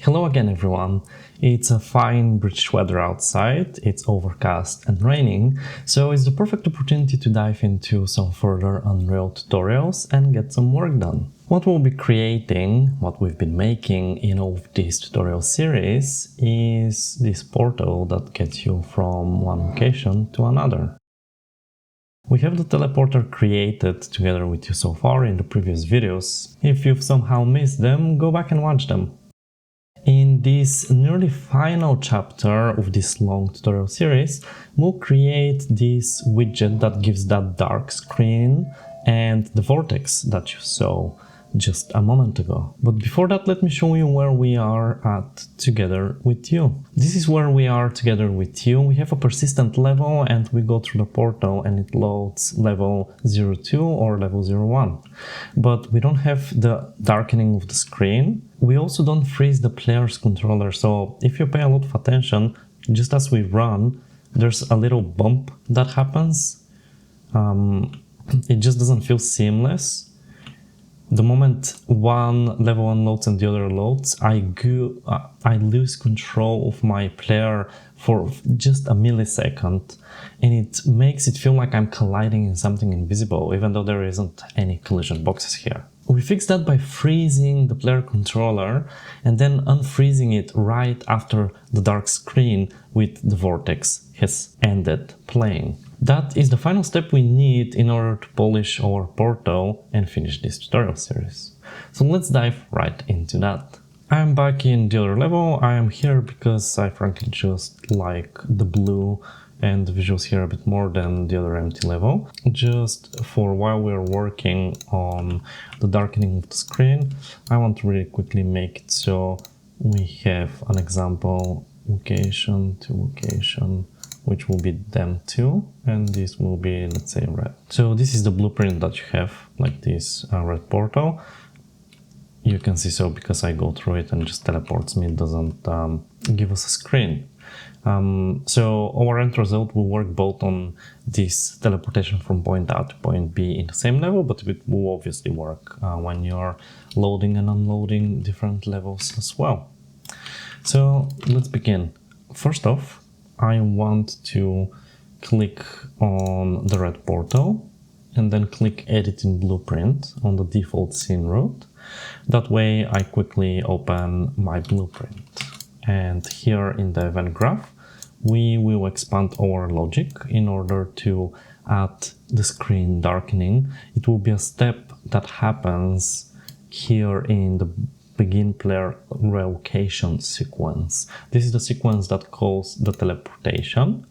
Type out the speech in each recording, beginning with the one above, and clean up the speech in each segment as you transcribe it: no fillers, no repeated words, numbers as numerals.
Hello again everyone. It's a fine British weather outside, it's overcast and raining, so it's the perfect opportunity to dive into some further Unreal tutorials and get some work done. What we'll be creating, what we've been making in all of this tutorial series is this portal that gets you from one location to another. We have the teleporter created together with you so far in the previous videos. If you've somehow missed them, go back and watch them. In this nearly final chapter of this long tutorial series, we'll create this widget that gives that dark screen and the vortex that you saw just a moment ago. But before that, let me show you where we are at together with you. This is where we are together with you. We have a persistent level and we go through the portal and it loads level 02 or level 01. But we don't have the darkening of the screen. We also don't freeze the player's controller. So if you pay a lot of attention, just as we run, there's a little bump that happens. It just doesn't feel seamless. The moment one level unloads and the other loads, I lose control of my player for just a millisecond, and it makes it feel like I'm colliding in something invisible, even though there isn't any collision boxes here. We fixed that by freezing the player controller and then unfreezing it right after the dark screen with the vortex has ended playing. That is the final step we need in order to polish our portal and finish this tutorial series. So let's dive right into that. I'm back in the other level. I am here because I frankly just like the blue and the visuals here a bit more than the other empty level. Just for while we're working on the darkening of the screen, I want to really quickly make it so we have an example location to location, which will be them two, and this will be, let's say, red. So this is the blueprint that you have, like this red portal. You can see so because I go through it and it just teleports me, it doesn't give us a screen. So our end result will work both on this teleportation from point A to point B in the same level, but it will obviously work when you're loading and unloading different levels as well. So let's begin. First off, I want to click on the red portal and then click Edit in Blueprint on the default scene route. That way I quickly open my blueprint. And here in the event graph, we will expand our logic in order to add the screen darkening. It will be a step that happens here in the begin player relocation sequence. This is the sequence that calls the teleportation,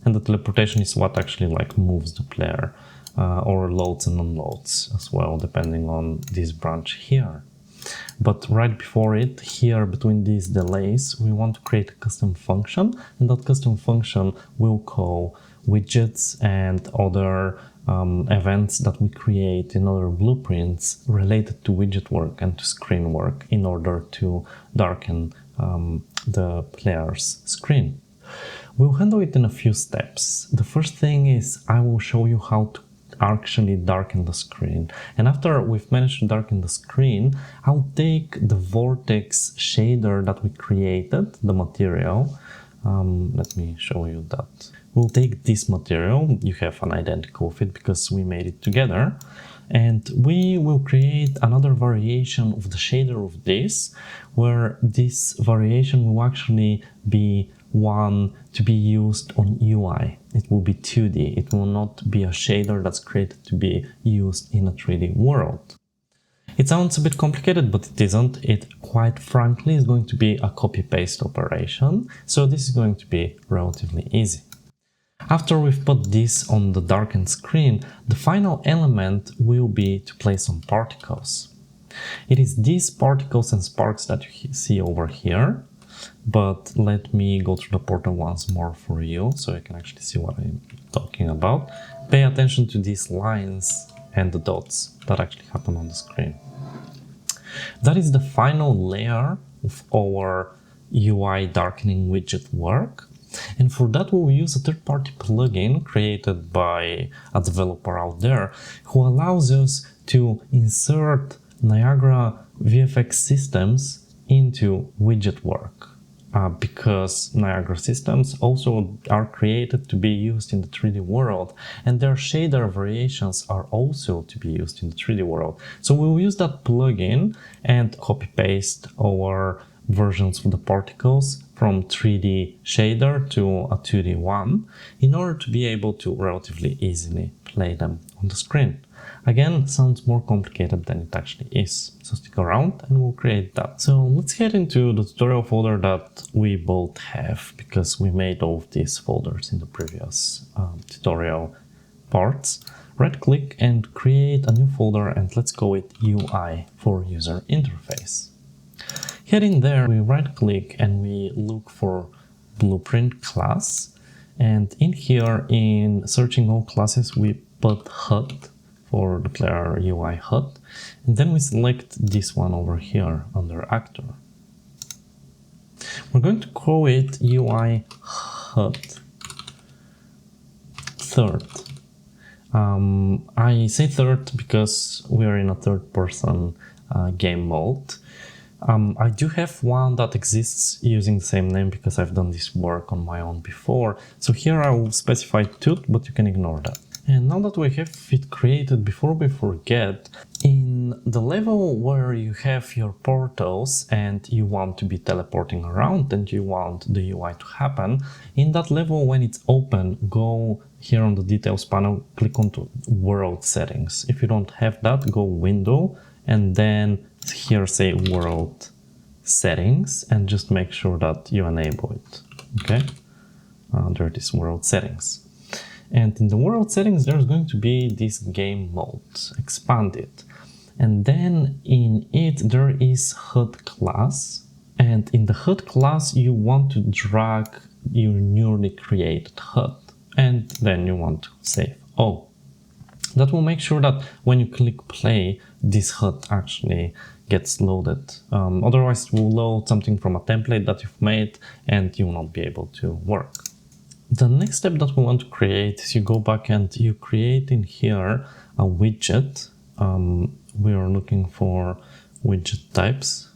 and the teleportation is what actually like moves the player or loads and unloads as well, depending on this branch here. But right before it, here between these delays, we want to create a custom function, and that custom function will call widgets and other events that we create in other blueprints related to widget work and to screen work in order to darken the player's screen. We'll handle it in a few steps. The first thing is I will show you how to actually darken the screen, and after we've managed to darken the screen, I'll take the vortex shader that we created, the material. Let me show you that. We'll take this material, you have an identical of it because we made it together, and we will create another variation of the shader of this, where this variation will actually be one to be used on UI. It will be 2D, it will not be a shader that's created to be used in a 3D world. It sounds a bit complicated, but it isn't. It quite frankly is going to be a copy-paste operation, so this is going to be relatively easy. After we've put this on the darkened screen, the final element will be to place some particles. It is these particles and sparks that you see over here, but let me go through the portal once more for you so you can actually see what I'm talking about. Pay attention to these lines and the dots that actually happen on the screen. That is the final layer of our UI darkening widget work. And for that, we'll use a third-party plugin created by a developer out there who allows us to insert Niagara VFX systems into widget work. Because Niagara systems also are created to be used in the 3D world, and their shader variations are also to be used in the 3D world. So we'll use that plugin and copy paste our versions of the particles from 3D shader to a 2D one in order to be able to relatively easily play them on the screen. Again, sounds more complicated than it actually is, so stick around and we'll create that. So let's head into the tutorial folder that we both have, because we made all of these folders in the previous tutorial parts. Right click and create a new folder, and let's call it UI for user interface. Head in there, we right click and we look for blueprint class, and in here in searching all classes we put HUD for the player UI HUD, and then we select this one over here under actor. We're going to call it UI HUD third. I say third because we are in a third person game mode. I do have one that exists using the same name because I've done this work on my own before. So here I will specify tooth, but you can ignore that. And now that we have it created, before we forget, in the level where you have your portals and you want to be teleporting around and you want the UI to happen, in that level when it's open, go here on the details panel, click on world settings. If you don't have that, go window and then here say world settings and just make sure that you enable it. Okay, there it is, world settings. And in the world settings, there's going to be this game mode, expand it. And then in it, there is HUD class. And in the HUD class, you want to drag your newly created HUD. And then you want to save. Oh, that will make sure that when you click play, this HUD actually gets loaded. Otherwise, it will load something from a template that you've made and you will not be able to work. The next step that we want to create is you go back and you create in here a widget. We are looking for widget types.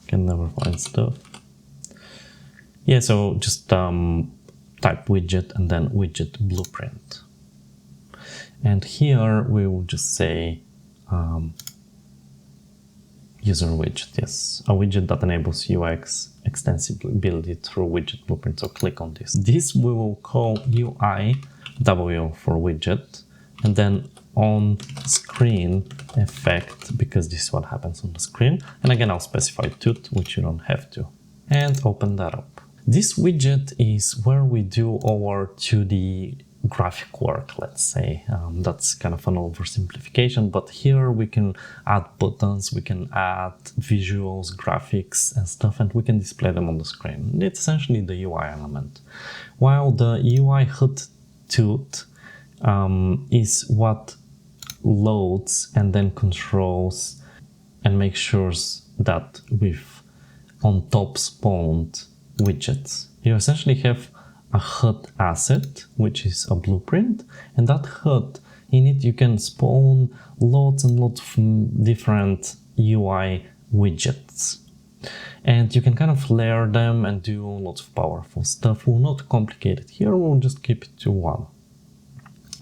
Can never find stuff. Yeah, so just type widget and then widget blueprint. And here we will just say user widget, yes, a widget that enables UX extensibility through widget blueprint. So click on this. This we will call UI-W for widget, and then on screen effect, because this is what happens on the screen. And again, I'll specify tooth, which you don't have to, and open that up. This widget is where we do our 2D graphic work, let's say. That's kind of an oversimplification, but here we can add buttons, we can add visuals, graphics and stuff, and we can display them on the screen. It's essentially the UI element. While the UI HUD tooth is what loads and then controls and makes sure that we've on top spawned widgets. You essentially have a HUD asset, which is a blueprint, and that HUD, in it you can spawn lots and lots of different UI widgets. And you can kind of layer them and do lots of powerful stuff. We'll not complicate it here, we'll just keep it to one.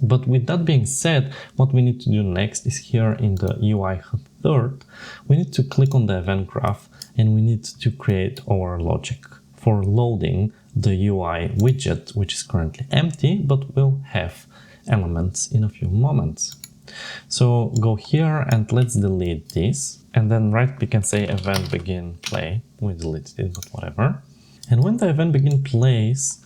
But with that being said, what we need to do next is here in the UI HUD third, we need to click on the event graph and we need to create our logic for loading the UI widget, which is currently empty, but will have elements in a few moments. So go here and let's delete this, and then right click and say event begin play. We deleted it, but whatever. And when the event begin plays,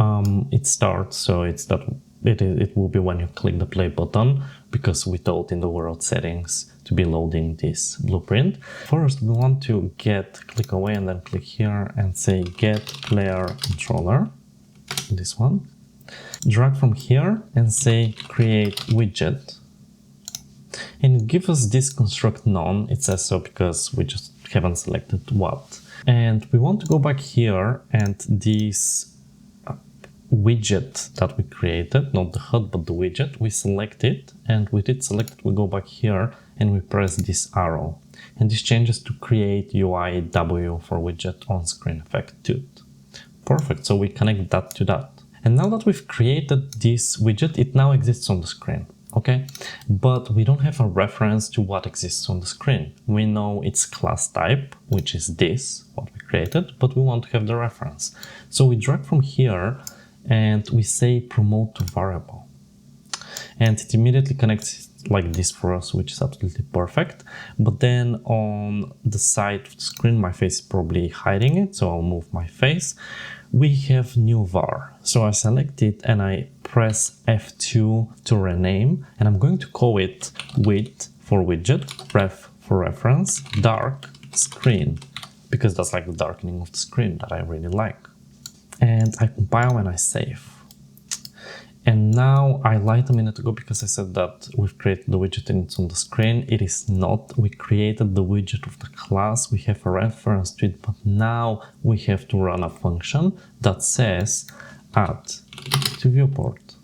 it starts, so it's that it will be when you click the play button, because we told in the world settings to be loading this blueprint. First, we want to click away and then click here and say get player controller, this one. Drag from here and say create widget. And it gives us this construct none. It says so because we just haven't selected what. And we want to go back here and this widget that we created, not the HUD but the widget, we select it, and with it selected we go back here and we press this arrow. And this changes to create UI-W for widget on-screen effect too. Perfect, so we connect that to that. And now that we've created this widget, it now exists on the screen, okay? But we don't have a reference to what exists on the screen. We know its class type, which is this, what we created, but we want to have the reference. So we drag from here and we say promote to variable. And it immediately connects like this for us, which is absolutely perfect. But then on the side of the screen, my face is probably hiding it, so I'll move my face. We have new var. So I select it and I press F2 to rename, and I'm going to call it width for widget, ref for reference, dark screen, because that's like the darkening of the screen that I really like. And I compile and I save. And now I lied a minute ago because I said that we've created the widget and it's on the screen. It is not. We created the widget of the class. We have a reference to it, but now we have to run a function that says add to viewport.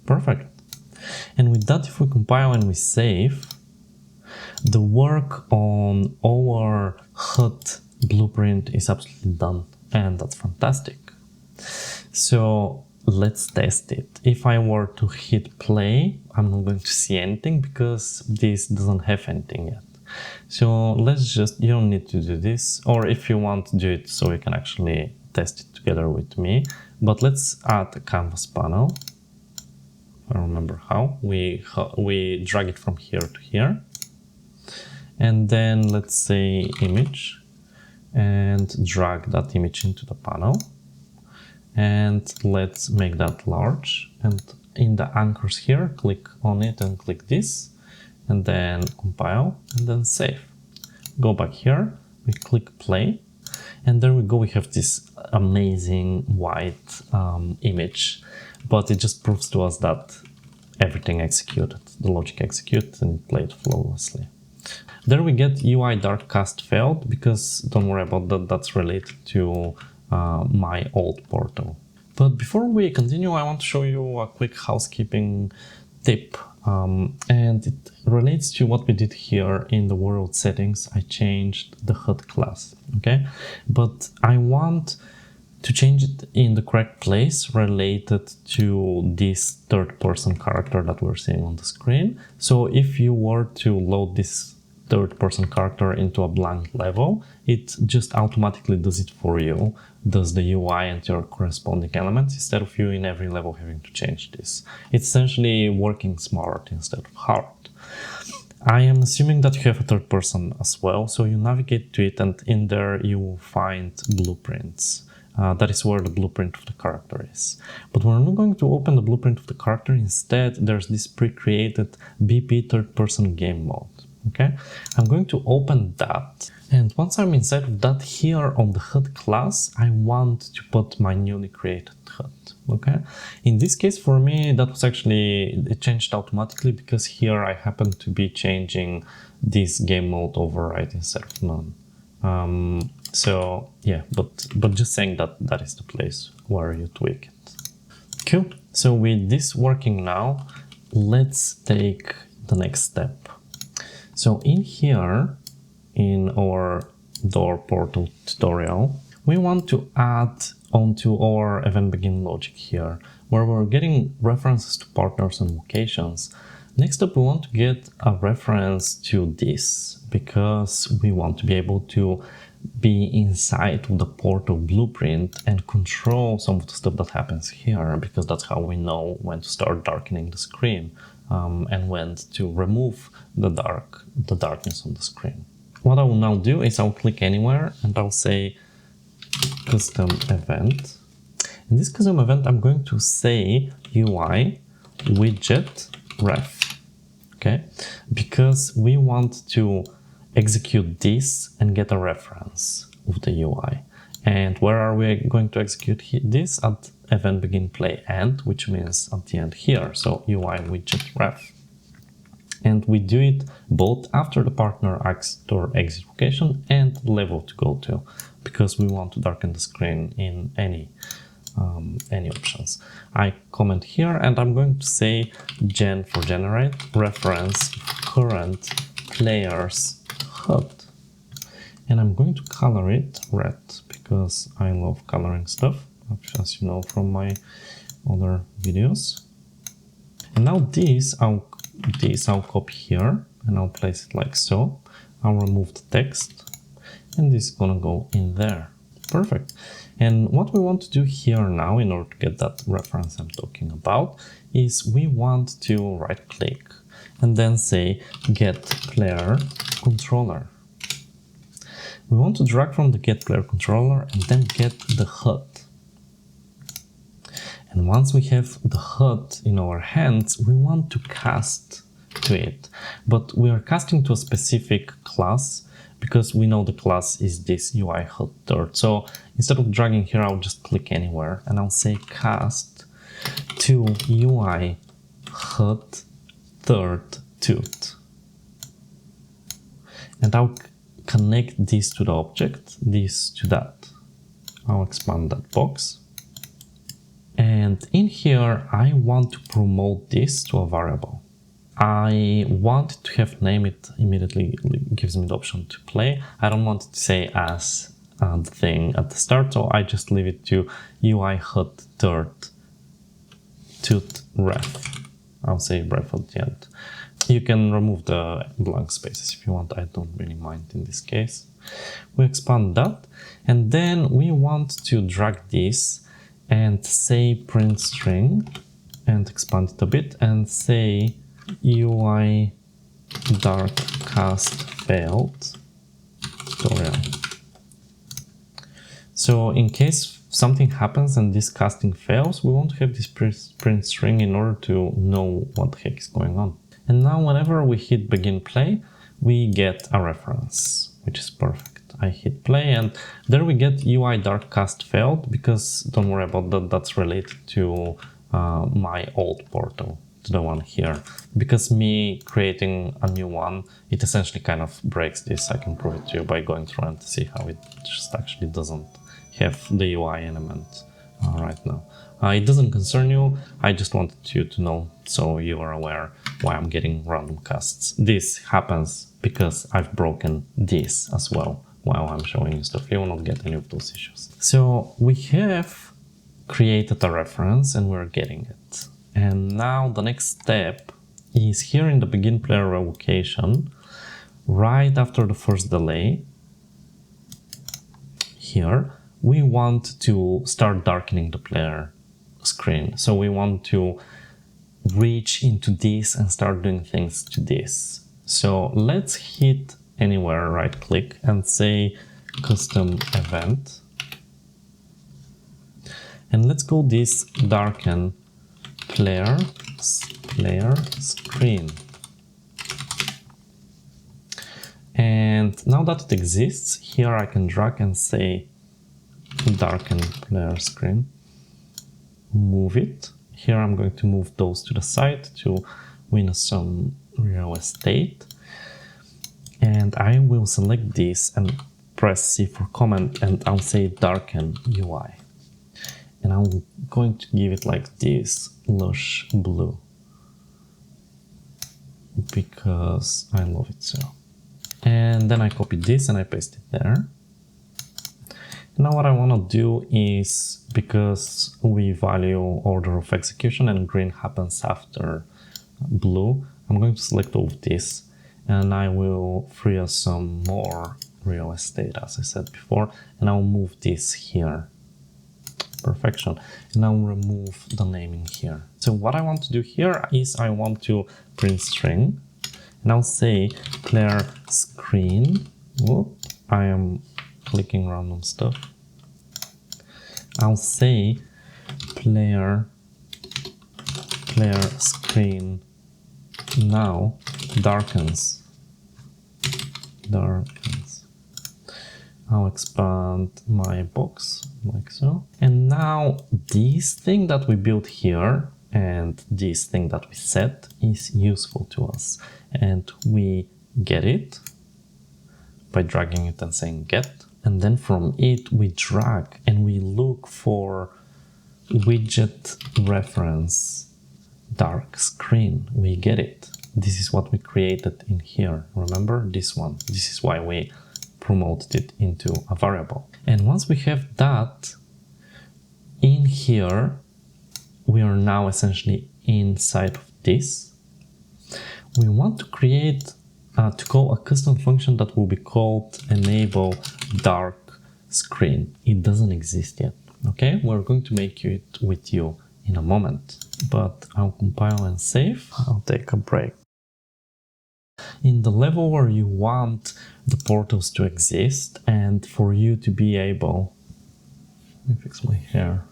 Perfect. And with that, if we compile and we save, the work on our HUD blueprint is absolutely done, and that's fantastic. So let's test it. If I were to hit play, I'm not going to see anything because this doesn't have anything yet. So let's just, you don't need to do this, or if you want to do it so you can actually test it together with me. But let's add a canvas panel. I remember how. We drag it from here to here. And then let's say image, and drag that image into the panel. And let's make that large, and in the anchors here, click on it and click this, and then compile and then save. Go back here, we click play, and there we go. We have this amazing white image, but it just proves to us that everything executed, the logic executed and played flawlessly. There we get UI dark cast failed, because don't worry about that, that's related to my old portal. But before we continue, I want to show you a quick housekeeping tip, and it relates to what we did here in the world settings. I changed the HUD class, okay? But I want to change it in the correct place related to this third-person character that we're seeing on the screen. So if you were to load this third-person character into a blank level, it just automatically does it for you, does the UI and your corresponding elements, instead of you in every level having to change this. It's essentially working smart instead of hard. I am assuming that you have a third person as well, so you navigate to it, and in there you will find blueprints. That is where the blueprint of the character is. But we're not going to open the blueprint of the character. Instead, there's this pre-created BP third-person game mode. Okay, I'm going to open that, and once I'm inside of that, here on the HUD class, I want to put my newly created HUD. Okay, in this case for me that was actually, it changed automatically because here I happen to be changing this game mode override instead of none. So yeah, but just saying that that is the place where you tweak it. Cool. So with this working now, let's take the next step. So in here, in our door portal tutorial, we want to add onto our event begin logic here, where we're getting references to partners and locations. Next up, we want to get a reference to this, because we want to be able to be inside of the portal blueprint and control some of the stuff that happens here, because that's how we know when to start darkening the screen. And when to remove the darkness on the screen. What I will now do is I'll click anywhere and I'll say custom event. In this custom event, I'm going to say UI widget ref, okay? Because we want to execute this and get a reference of the UI. And where are we going to execute this? At event begin play end, which means at the end here. So UI widget ref. And we do it both after the partner exit or exit location and level to go to, because we want to darken the screen in any any options. I comment here and I'm going to say gen for generate reference current player's HUD. And I'm going to color it red because I love coloring stuff, as you know from my other videos. And now this I'll copy here and I'll place it like so. I'll remove the text and this is gonna go in there. Perfect. And what we want to do here now in order to get that reference I'm talking about is we want to right click and then say get player controller. We want to drag from the get player controller and then get the HUD. And once we have the HUD in our hands, we want to cast to it. But we are casting to a specific class because we know the class is this UI HUD third. So instead of dragging here, I'll just click anywhere and I'll say cast to UI HUD third tooth. And I'll connect this to the object, this to that. I'll expand that box. And in here, I want to promote this to a variable. I want to have name, it immediately gives me the option to play. I don't want it to say as the thing at the start, so I just leave it to UI HUD third tooth ref. I'll say ref at the end. You can remove the blank spaces if you want, I don't really mind in this case. We expand that, and then we want to drag this and say print string and expand it a bit and say UI dark cast failed tutorial. So in case something happens and this casting fails, we want to have this print string in order to know what the heck is going on. And now whenever we hit begin play, we get a reference, which is perfect. I hit play and there we get UI dark cast failed, because don't worry about that, that's related to my old portal, to the one here. Because me creating a new one, it essentially kind of breaks this. I can prove it to you by going through and see how it just actually doesn't have the UI element right now. It doesn't concern you, I just wanted you to know so you are aware why I'm getting random casts. This happens because I've broken this as well while I'm showing you stuff. You will not get any of those issues. So we have created a reference and we're getting it. And now the next step is here in the begin player revocation, right after the first delay, here, we want to start darkening the player screen. So we want to reach into this and start doing things to this. So let's hit anywhere, right click and say custom event. And let's call this darken player screen. And now that it exists, here I can drag and say darken player screen, move it. Here I'm going to move those to the side to win some real estate. And I will select this and press C for comment and I'll say darken UI. And I'm going to give it like this, lush blue, because I love it so. And then I copy this and I paste it there. Now what I want to do is, because we value order of execution and green happens after blue, I'm going to select all of this and I will free us some more real estate, as I said before, and I'll move this here. Perfection. And I'll remove the naming here. So what I want to do here is I want to print string and I'll say player screen. Whoop, I am clicking random stuff. I'll say player screen now darkens. I'll expand my box like so. And now this thing that we built here and this thing that we set is useful to us. And we get it by dragging it and saying get. And then from it we drag and we look for widget reference dark screen. We get it. This is what we created in here. Remember this one? This is why we promoted it into a variable. And once we have that in here, we are now essentially inside of this. We want to create to call a custom function that will be called enable dark screen. It doesn't exist yet. Okay, we're going to make it with you in a moment, but I'll compile and save. I'll take a break. In the level where you want the portals to exist and for you to be able, let me fix my hair.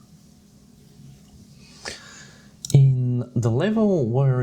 In the level where